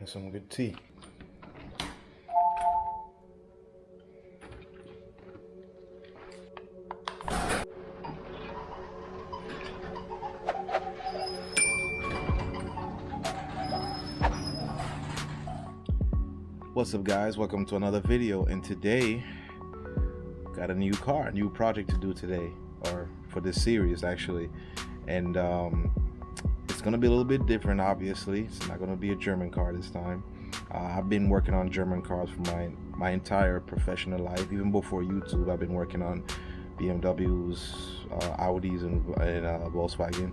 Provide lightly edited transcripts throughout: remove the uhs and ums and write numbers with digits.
and some good tea. What's up, guys? Welcome to another video, and today got a new car, a new project to do today, or for this series actually. And it's gonna be a little bit different. Obviously, it's not gonna be a German car this time. I've been working on German cars for my entire professional life. Even before YouTube, I've been working on BMWs, Audis, and Volkswagen.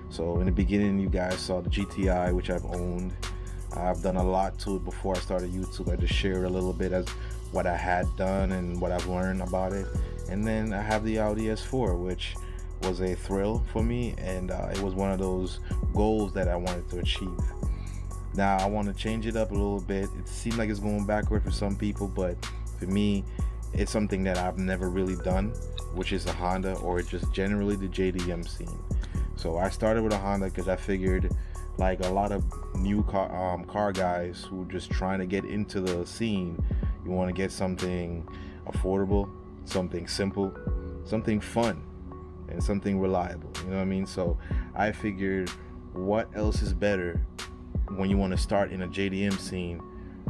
So in the beginning, you guys saw the GTI, which I've owned. I've done a lot to it before I started YouTube. I just shared a little bit as what I had done and what I've learned about it. And then I have the Audi S4, which was a thrill for me, and it was one of those goals that I wanted to achieve. Now I want to change it up a little bit. It seems like it's going backward for some people, but for me, it's something that I've never really done, which is a Honda, or just generally the JDM scene. So I started with a Honda because I figured, like a lot of new car guys who are just trying to get into the scene, you want to get something affordable, something simple, something fun, and something reliable. You know what I mean? So I figured, what else is better when you want to start in a JDM scene,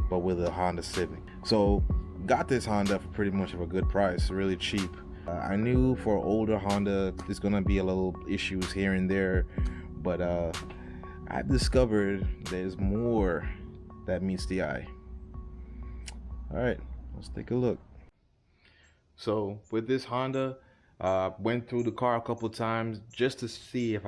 but with a Honda Civic? So got this Honda for pretty much of a good price, really cheap. I knew for older Honda there's gonna be a little issues here and there, but I've discovered there's more that meets the eye. All right, let's take a look. So with this Honda, went through the car a couple times just to see if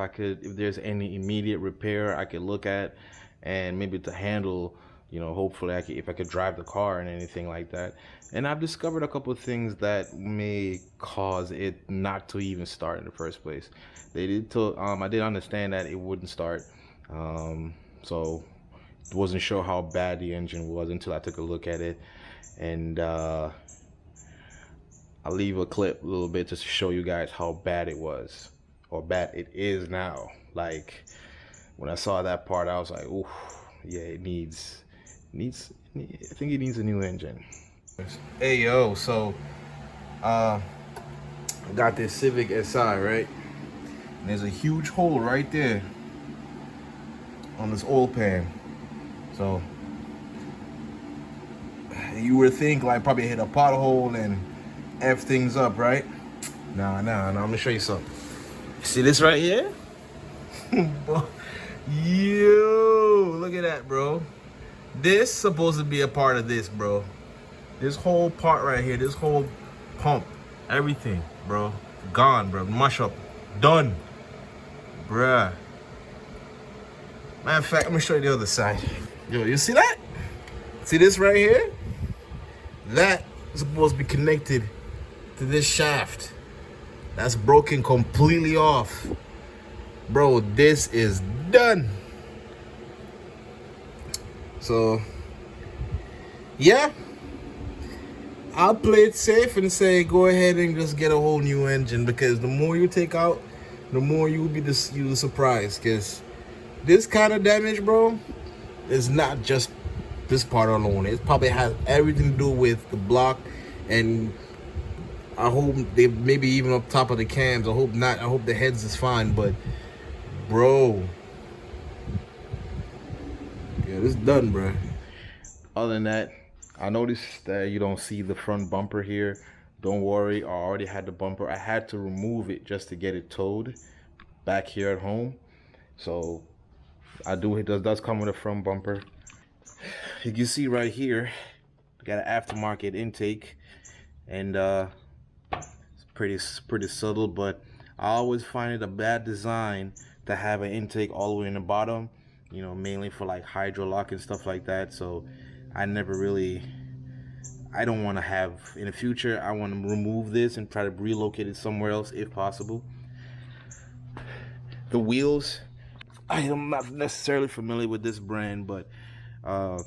there's any immediate repair I could look at, and maybe to handle, you know, hopefully if I could drive the car and anything like that. And I've discovered a couple of things that may cause it not to even start in the first place. I did understand that it wouldn't start. So wasn't sure how bad the engine was until I took a look at it, and I'll leave a clip a little bit just to show you guys how bad it was, or bad it is now. Like when I saw that part, I was like, ooh, yeah, it needs I think it needs a new engine. Hey yo, so I got this Civic SI, right? And there's a huge hole right there on this oil pan. So you would think like probably hit a pothole and F things up, right? Nah, I'm gonna show you something. See this right here? Yo, look at that, bro. This supposed to be a part of this, bro. This whole part right here, this whole pump, everything, bro, gone, bro. Mush up, done, bruh. Matter of fact, I'm gonna show you the other side. Yo, you see that? See this right here? That is supposed to be connected to this shaft. That's broken completely off. Bro, this is done. So, yeah. I'll play it safe and say go ahead and just get a whole new engine, because the more you take out, the more you'll be surprised, because this kind of damage, bro, is not just this part alone. It probably has everything to do with the block, and I hope they maybe even up top of the cams. I hope not. I hope the heads is fine, but bro, yeah, this done, bro. Other than that, I noticed that you don't see the front bumper here. Don't worry, I already had the bumper. I had to remove it just to get it towed back here at home. So it does come with a front bumper. You can see right here, got an aftermarket intake, and it's pretty subtle, but I always find it a bad design to have an intake all the way in the bottom, you know, mainly for like hydro lock and stuff like that. So I don't want to have, in the future, I want to remove this and try to relocate it somewhere else if possible. The wheels, I am not necessarily familiar with this brand, but I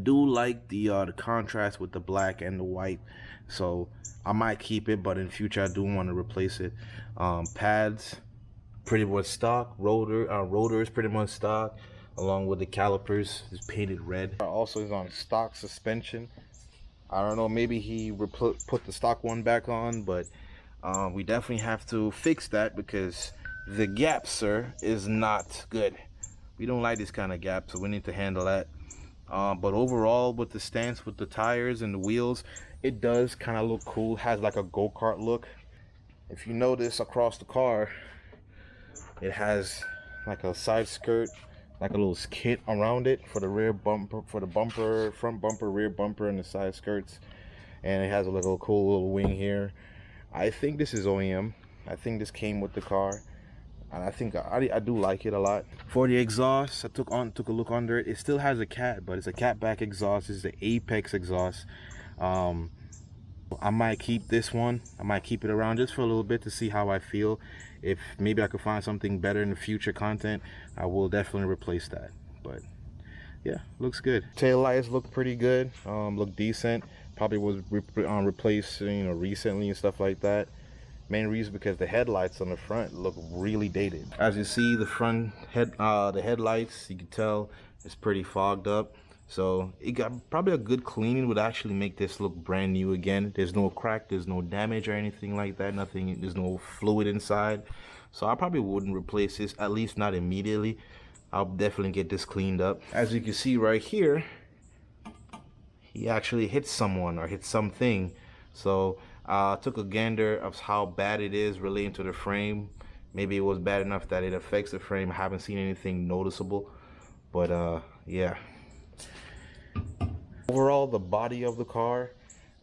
do like the contrast with the black and the white, so I might keep it, but in future I do want to replace it. Pads, pretty much stock. Rotor is pretty much stock. along with the calipers is painted red. Also is on stock suspension. I don't know, maybe he put the stock one back on, but we definitely have to fix that because the gap, sir, is not good. We don't like this kind of gap, so we need to handle that. But overall, with the stance, with the tires and the wheels, it does kind of look cool. Has like a go-kart look. If you notice across the car, it has like a side skirt, like a little kit around it for the rear bumper, for the bumper, front bumper, rear bumper, and the side skirts. And it has a little cool little wing here. I think this is OEM. I think this came with the car, and I think I do like it a lot. For the exhaust, I took a look under it. It still has a cat, but it's a cat back exhaust. It's the Apex exhaust. I might keep this one. I might keep it around just for a little bit to see how I feel. If maybe I could find something better in the future content, I will definitely replace that. But yeah, looks good. Tail lights look pretty good. Look decent. Probably was replaced, you know, recently and stuff like that. Main reason because the headlights on the front look really dated. As you see, the front the headlights, you can tell it's pretty fogged up. So it got probably a good cleaning would actually make this look brand new again. There's no crack, there's no damage or anything like that. Nothing, there's no fluid inside. So I probably wouldn't replace this, at least not immediately. I'll definitely get this cleaned up. As you can see right here, he actually hit someone or hit something. So I took a gander of how bad it is relating to the frame. Maybe it was bad enough that it affects the frame. I haven't seen anything noticeable, but yeah. Overall, the body of the car,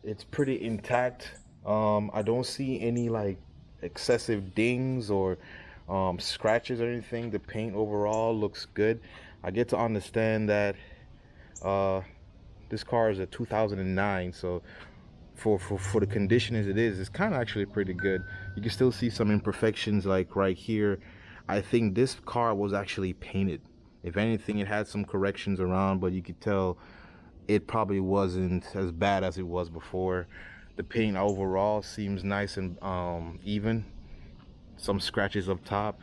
it's pretty intact. I don't see any like excessive dings or scratches or anything. The paint overall looks good. I get to understand that this car is a 2009, so for the condition as it is, it's kind of actually pretty good. You can still see some imperfections like right here. I think this car was actually painted. If anything, it had some corrections around, but you could tell it probably wasn't as bad as it was before. The paint overall seems nice and even. Some scratches up top,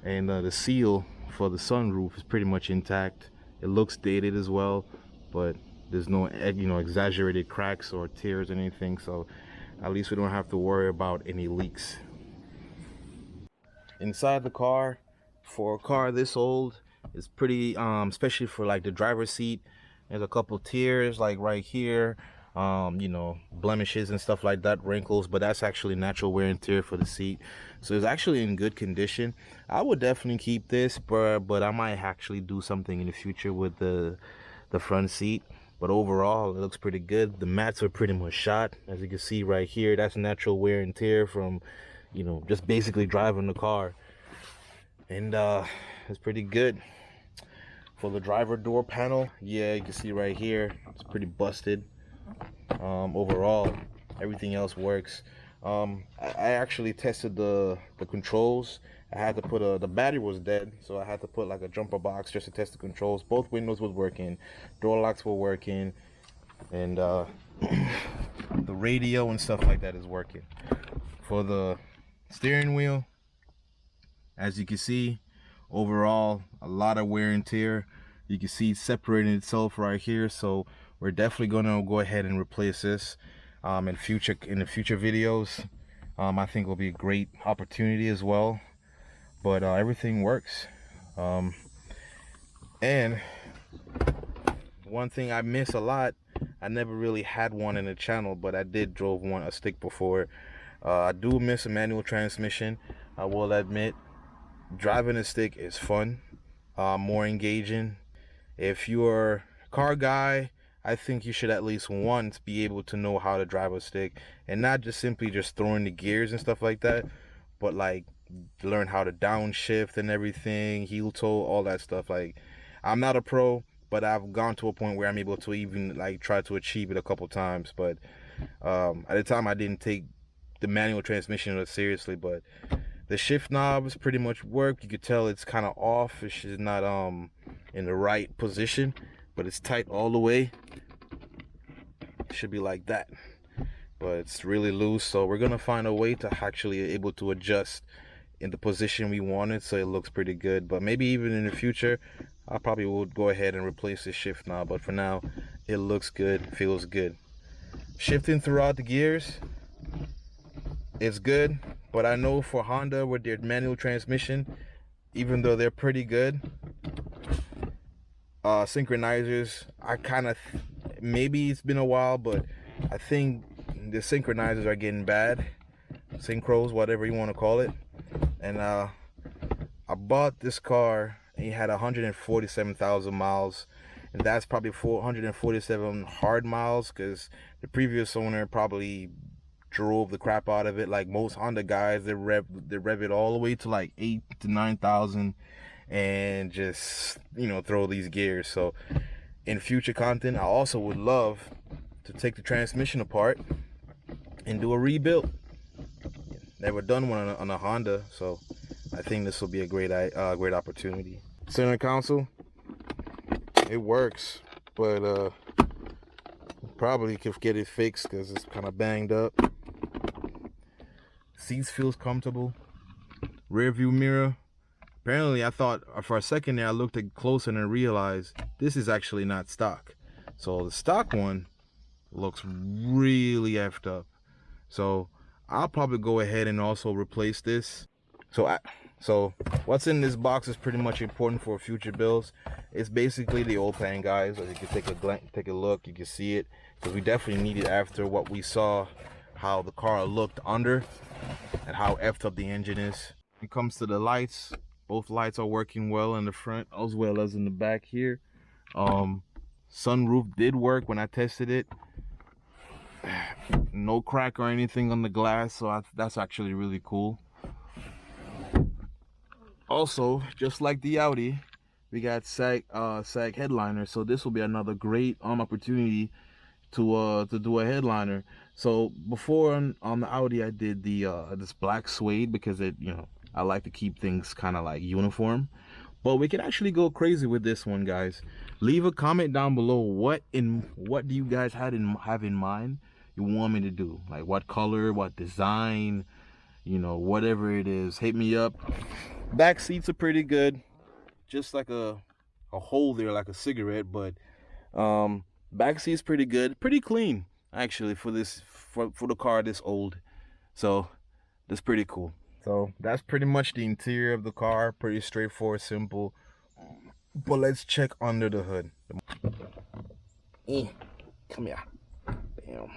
and the seal for the sunroof is pretty much intact. It looks dated as well, but there's no, you know, exaggerated cracks or tears or anything, so at least we don't have to worry about any leaks. Inside the car, for a car this old, it's pretty especially for like the driver's seat, there's a couple tears like right here, you know, blemishes and stuff like that, wrinkles, but that's actually natural wear and tear for the seat. So it's actually in good condition. I would definitely keep this, but I might actually do something in the future with the front seat. But overall, it looks pretty good. The mats are pretty much shot, as you can see right here. That's natural wear and tear from, you know, just basically driving the car. And it's pretty good. For the driver door panel, yeah, you can see right here, it's pretty busted. Overall, everything else works. I actually tested the controls. I had to put the battery was dead, so I had to put like a jumper box just to test the controls. Both windows was working, door locks were working, and the radio and stuff like that is working. For the steering wheel, as you can see, overall a lot of wear and tear. You can see it separating itself right here, so we're definitely gonna go ahead and replace this in the future videos. I think will be a great opportunity as well. But everything works. And one thing I miss a lot, I never really had one in the channel, but I did drove a stick before. I do miss a manual transmission, I will admit. Driving a stick is fun, more engaging. If you're a car guy, I think you should at least once be able to know how to drive a stick, and not just simply just throwing the gears and stuff like that, but like learn how to downshift and everything, heel toe, all that stuff. Like, I'm not a pro, but I've gone to a point where I'm able to even like try to achieve it a couple times. But at the time I didn't take the manual transmission seriously, but the shift knobs pretty much work. You could tell it's kind of off. It's just not in the right position, but it's tight all the way. It should be like that, but it's really loose. So we're gonna find a way to actually able to adjust in the position we wanted, so it looks pretty good. But maybe even in the future, I probably would go ahead and replace the shift knob. But for now, it looks good, feels good. Shifting throughout the gears, it's good. But I know for Honda with their manual transmission, even though they're pretty good, synchronizers, I kind of, maybe it's been a while, but I think the synchronizers are getting bad. Synchros, whatever you want to call it. And I bought this car and it had 147,000 miles, and that's probably 447 hard miles, because the previous owner probably drove the crap out of it. Like most Honda guys, they rev it all the way to like 8 to 9,000 and just, you know, throw these gears. So in future content, I also would love to take the transmission apart and do a rebuild. Never done one on a Honda, so I think this will be a great opportunity. Center console, it works, but probably could get it fixed because it's kind of banged up. Seats feels comfortable. Rear view mirror, apparently I thought for a second there, I looked at closer and realized this is actually not stock. So the stock one looks really effed up. So I'll probably go ahead and also replace this. So what's in this box is pretty much important for future builds. It's basically the old pan, guys. As you can take a look, you can see it, because we definitely need it after what we saw, how the car looked under and how effed up the engine is. When it comes to the lights, both lights are working well in the front as well as in the back here. Sunroof did work when I tested it. No crack or anything on the glass, so that's actually really cool. Also, just like the Audi, we got sag headliner, so this will be another great opportunity to do a headliner. So before on the Audi, I did the this black suede, because it, you know, I like to keep things kind of like uniform. But we can actually go crazy with this one, guys. Leave a comment down below what do you guys have in mind you want me to do, like what color, what design, you know, whatever it is. Hit me up. Back seats are pretty good, just like a hole there, like a cigarette, but back seats pretty good, pretty clean actually for the car this old. So that's pretty cool. So that's pretty much the interior of the car. Pretty straightforward, simple. But let's check under the hood. Come here. Bam.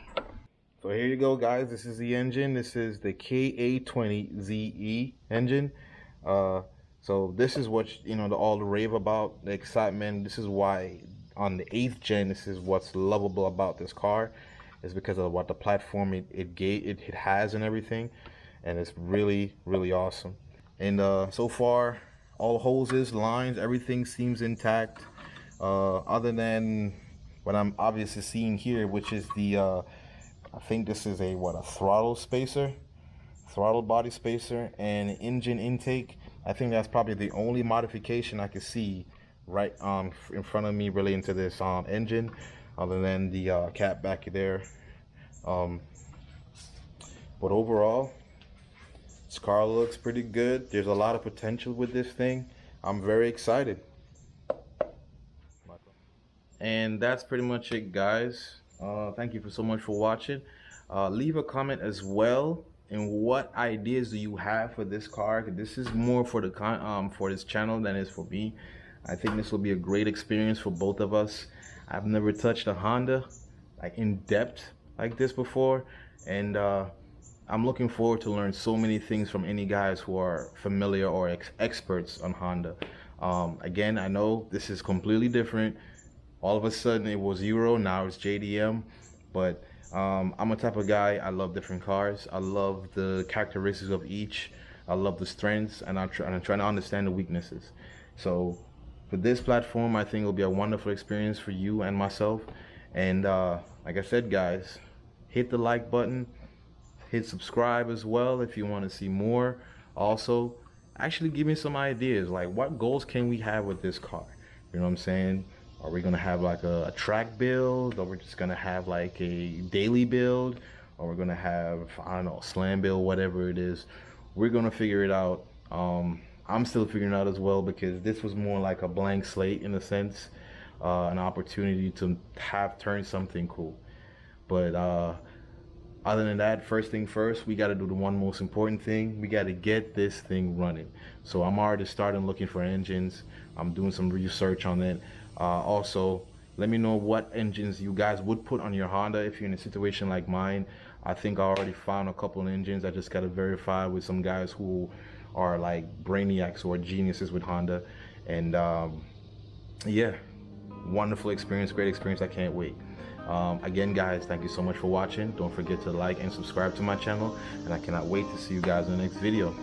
So here you go, guys. This is the engine. This is the KA20ZE engine. So this is what, you know, all the rave about, the excitement. This is why on the 8th gen, this is what's lovable about this car, is because of what the platform it has and everything. And it's really, really awesome. And so far, all hoses, lines, everything seems intact, other than what I'm obviously seeing here, which is the I think this is a throttle body spacer, and engine intake. I think that's probably the only modification I can see right in front of me relating to this engine, other than the cap back there. But overall, this car looks pretty good. There's a lot of potential with this thing. I'm very excited. And that's pretty much it, guys. Thank you so much for watching. Leave a comment as well. And what ideas do you have for this car? This is more for the for this channel than is for me. I think this will be a great experience for both of us. I've never touched a Honda like in depth like this before, and I'm looking forward to learn so many things from any guys who are familiar or experts on Honda. Again, I know this is completely different. All of a sudden it was Euro, now it's JDM, but I'm a type of guy, I love different cars. I love the characteristics of each. I love the strengths, and I'm trying to understand the weaknesses. So for this platform, I think it'll be a wonderful experience for you and myself. And like I said, guys, hit the like button, hit subscribe as well if you want to see more. Also, actually give me some ideas, like what goals can we have with this car? You know what I'm saying? Are we gonna have like a track build, or we're just gonna have like a daily build, or we're gonna have, I don't know, slam build, whatever it is. We're gonna figure it out I'm still figuring out as well, because this was more like a blank slate in a sense, an opportunity to have turned something cool. But other than that, first thing first, we got to do the one most important thing. We got to get this thing running. So I'm already starting looking for engines. I'm doing some research on it. Also, let me know what engines you guys would put on your Honda if you're in a situation like mine. I think I already found a couple of engines. I just got to verify with some guys who are like brainiacs or geniuses with Honda. And yeah, wonderful experience, great experience. I can't wait. Again, guys, thank you so much for watching. Don't forget to like and subscribe to my channel, and I cannot wait to see you guys in the next video.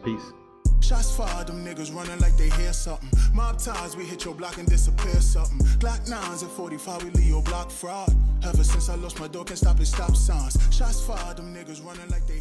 Peace. Shots fired, them niggas running like they hear something. Mob ties, we hit your block and disappear something. Glock 9s at 45, we leave your block fraud. Ever since I lost my door, can't stop at stop signs. Shots fired, them niggas running like they